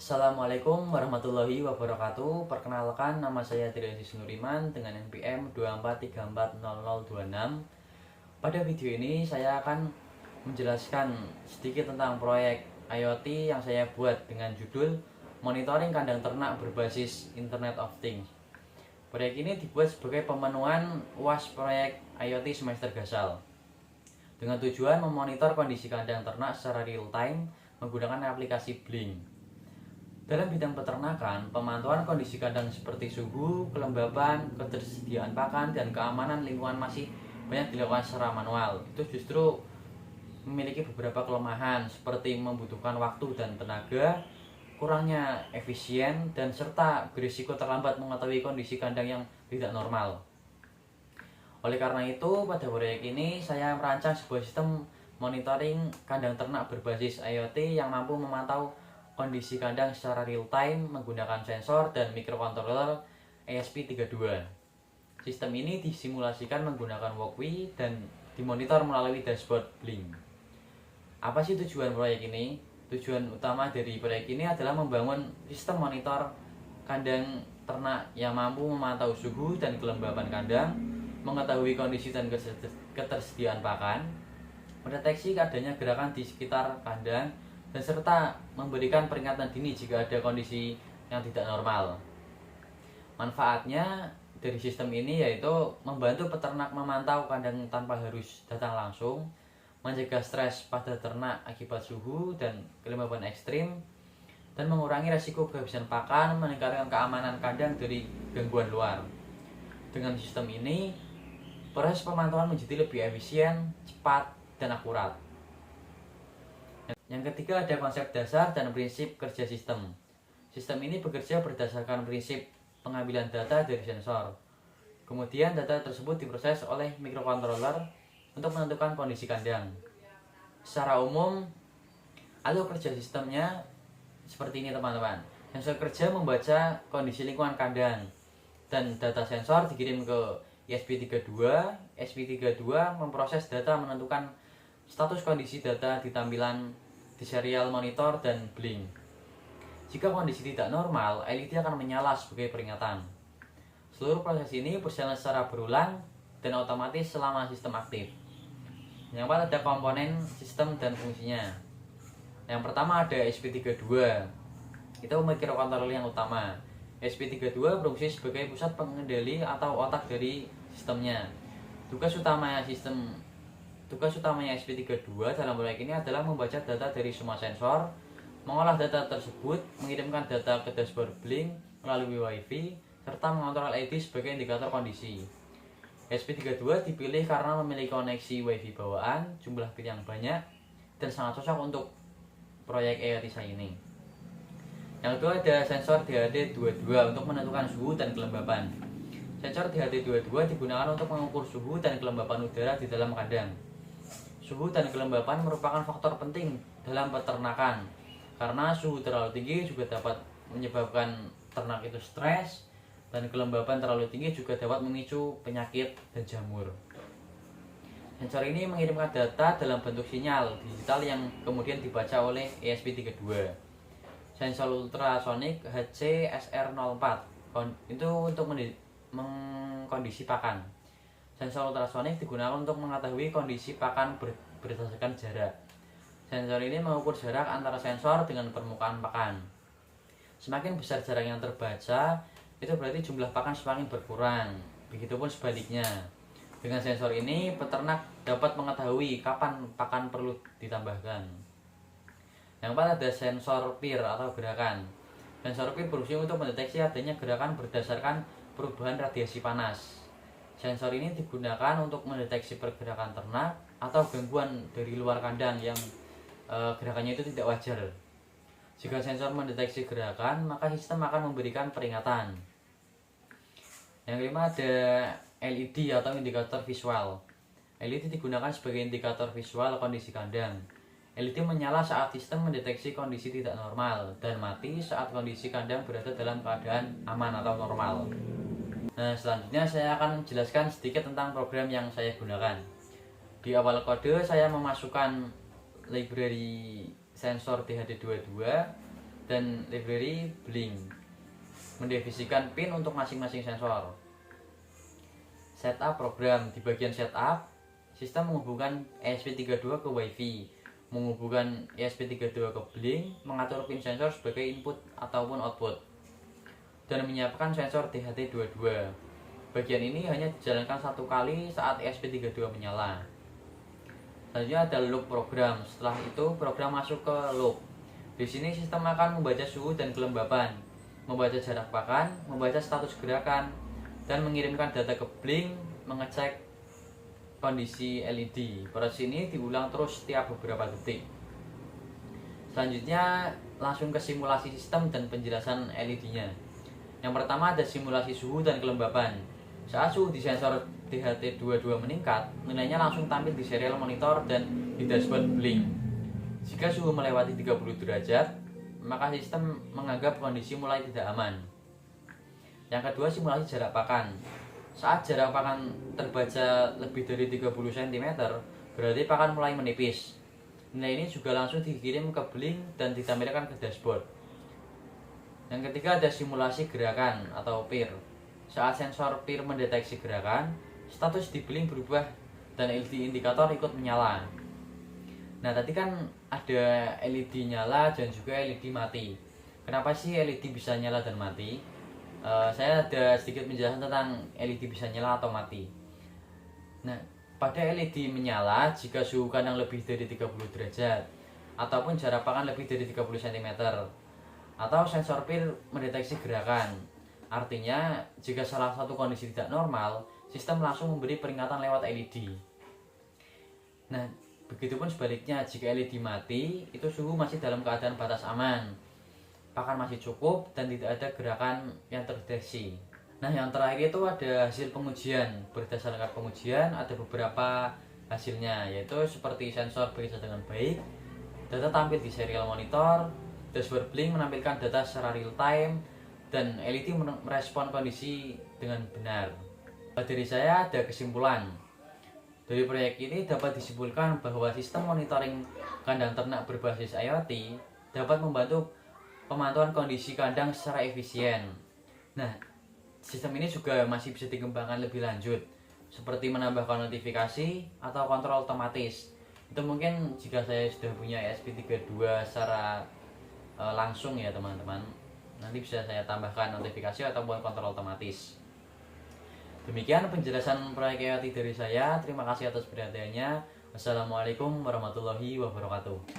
Assalamualaikum warahmatullahi wabarakatuh. Perkenalkan, nama saya Triasis Nuriman dengan NPM 24340026. Pada video ini saya akan menjelaskan sedikit tentang proyek IoT yang saya buat dengan judul Monitoring Kandang Ternak Berbasis Internet of Things. Proyek ini dibuat sebagai pemenuhan UAS proyek IoT semester Gasal dengan tujuan memonitor kondisi kandang ternak secara real time menggunakan aplikasi Blink. Dalam bidang peternakan, pemantauan kondisi kandang seperti suhu, kelembapan, ketersediaan pakan, dan keamanan lingkungan masih banyak dilakukan secara manual. Itu justru memiliki beberapa kelemahan seperti membutuhkan waktu dan tenaga, kurangnya efisien, dan serta berisiko terlambat mengetahui kondisi kandang yang tidak normal. Oleh karena itu, pada proyek ini saya merancang sebuah sistem monitoring kandang ternak berbasis IoT yang mampu memantau kondisi kandang secara real time menggunakan sensor dan microcontroller ESP32. Sistem ini disimulasikan menggunakan Walkwie dan dimonitor melalui dashboard Blink. Apa sih tujuan proyek ini? Tujuan utama dari proyek ini adalah membangun sistem monitor kandang ternak yang mampu memantau suhu dan kelembapan kandang, mengetahui kondisi dan ketersediaan pakan, mendeteksi adanya gerakan di sekitar kandang, dan serta memberikan peringatan dini jika ada kondisi yang tidak normal. Manfaatnya dari sistem ini yaitu membantu peternak memantau kandang tanpa harus datang langsung, mencegah stres pada ternak akibat suhu dan kelembapan ekstrim, dan mengurangi resiko kehabisan pakan, meningkatkan keamanan kandang dari gangguan luar. Dengan sistem ini, proses pemantauan menjadi lebih efisien, cepat, dan akurat. Yang ketiga, ada konsep dasar dan prinsip kerja sistem. Sistem ini bekerja berdasarkan prinsip pengambilan data dari sensor. Kemudian data tersebut diproses oleh microcontroller untuk menentukan kondisi kandang. Secara umum, alur kerja sistemnya seperti ini teman-teman. Sensor kerja membaca kondisi lingkungan kandang dan data sensor dikirim ke ESP32. ESP32 memproses data menentukan status kondisi data di tampilan di serial monitor dan Blink. Jika kondisi tidak normal, LED akan menyala sebagai peringatan. Seluruh proses ini berjalan secara berulang dan otomatis selama sistem aktif. Yang keempat, ada komponen sistem dan fungsinya. Yang pertama ada ESP32. Itu microcontroller yang utama. ESP32 berfungsi sebagai pusat pengendali atau otak dari sistemnya. Tugas utamanya ESP32 dalam proyek ini adalah membaca data dari semua sensor, mengolah data tersebut, mengirimkan data ke dashboard Blink melalui Wi-Fi, serta mengontrol LED sebagai indikator kondisi. ESP32 dipilih karena memiliki koneksi Wi-Fi bawaan, jumlah pin yang banyak, dan sangat cocok untuk proyek IoT saya ini. Yang kedua ada sensor DHT22 untuk menentukan suhu dan kelembapan. Sensor DHT22 digunakan untuk mengukur suhu dan kelembapan udara di dalam kandang. Suhu dan kelembapan merupakan faktor penting dalam peternakan karena suhu terlalu tinggi juga dapat menyebabkan ternak itu stres, dan kelembapan terlalu tinggi juga dapat memicu penyakit dan jamur. Sensor ini mengirimkan data dalam bentuk sinyal digital yang kemudian dibaca oleh ESP32. Sensor ultrasonik HCSR04 itu untuk mengkondisi pakan. Sensor ultrasonik digunakan untuk mengetahui kondisi pakan berdasarkan jarak. Sensor ini mengukur jarak antara sensor dengan permukaan pakan. Semakin besar jarak yang terbaca, itu berarti jumlah pakan semakin berkurang. Begitupun sebaliknya. Dengan sensor ini, peternak dapat mengetahui kapan pakan perlu ditambahkan. Yang keempat ada sensor PIR atau gerakan. Sensor PIR berfungsi untuk mendeteksi adanya gerakan berdasarkan perubahan radiasi panas. Sensor ini digunakan untuk mendeteksi pergerakan ternak atau gangguan dari luar kandang yang gerakannya itu tidak wajar. Jika sensor mendeteksi gerakan, maka sistem akan memberikan peringatan. Yang kelima ada LED atau indikator visual. LED digunakan sebagai indikator visual kondisi kandang. LED menyala saat sistem mendeteksi kondisi tidak normal dan mati saat kondisi kandang berada dalam keadaan aman atau normal. Nah, selanjutnya saya akan menjelaskan sedikit tentang program yang saya gunakan. Di awal kode saya memasukkan library sensor DHT22 dan library Blink, mendefinisikan pin untuk masing-masing sensor. Setup program. Di bagian setup, sistem menghubungkan ESP32 ke WiFi, menghubungkan ESP32 ke Blink, mengatur pin sensor sebagai input ataupun output, dan menyiapkan sensor DHT22. Bagian ini hanya dijalankan satu kali saat ESP32 menyala. Selanjutnya ada loop program. Setelah itu program masuk ke loop. Di sini sistem akan membaca suhu dan kelembapan, membaca jarak pakan, membaca status gerakan, dan mengirimkan data ke Blink, mengecek kondisi LED. Proses ini diulang terus setiap beberapa detik. Selanjutnya langsung ke simulasi sistem dan penjelasan LED-nya. Yang pertama ada simulasi suhu dan kelembapan. Saat suhu di sensor DHT22 meningkat, nilainya langsung tampil di serial monitor dan di dashboard Blink. Jika suhu melewati 30 derajat, maka sistem menganggap kondisi mulai tidak aman. Yang kedua, simulasi jarak pakan. Saat jarak pakan terbaca lebih dari 30 cm, berarti pakan mulai menipis. Nilai ini juga langsung dikirim ke Blink dan ditampilkan ke dashboard. Yang ketiga ada simulasi gerakan atau PIR. Saat sensor PIR mendeteksi gerakan, status di Blink berubah dan LED indikator ikut menyala. Nah, tadi kan ada LED nyala dan juga LED mati. Kenapa sih LED bisa nyala dan mati? Saya ada sedikit menjelaskan tentang LED bisa nyala atau mati. Nah, pada LED menyala jika suhu kandang lebih dari 30 derajat ataupun jarak pakan lebih dari 30 cm, atau sensor PIR mendeteksi gerakan. Artinya, jika salah satu kondisi tidak normal, sistem langsung memberi peringatan lewat LED. Nah, begitupun sebaliknya, jika LED mati, itu suhu masih dalam keadaan batas aman, pakan masih cukup, dan tidak ada gerakan yang terdeteksi. Nah, yang terakhir itu ada hasil pengujian. Berdasarkan pengujian, ada beberapa hasilnya, yaitu seperti sensor bekerja dengan baik, data tampil di serial monitor, dashboard Blink menampilkan data secara real time, dan LED merespon kondisi dengan benar. Dari saya ada kesimpulan. Dari proyek ini dapat disimpulkan bahwa sistem monitoring kandang ternak berbasis IoT dapat membantu pemantauan kondisi kandang secara efisien. Nah, sistem ini juga masih bisa dikembangkan lebih lanjut, seperti menambahkan notifikasi atau kontrol otomatis. Itu mungkin jika saya sudah punya ESP32 secara langsung ya teman-teman, nanti bisa saya tambahkan notifikasi ataupun kontrol otomatis. Demikian penjelasan proyek IoT dari saya. Terima kasih atas perhatiannya. Wassalamualaikum warahmatullahi wabarakatuh.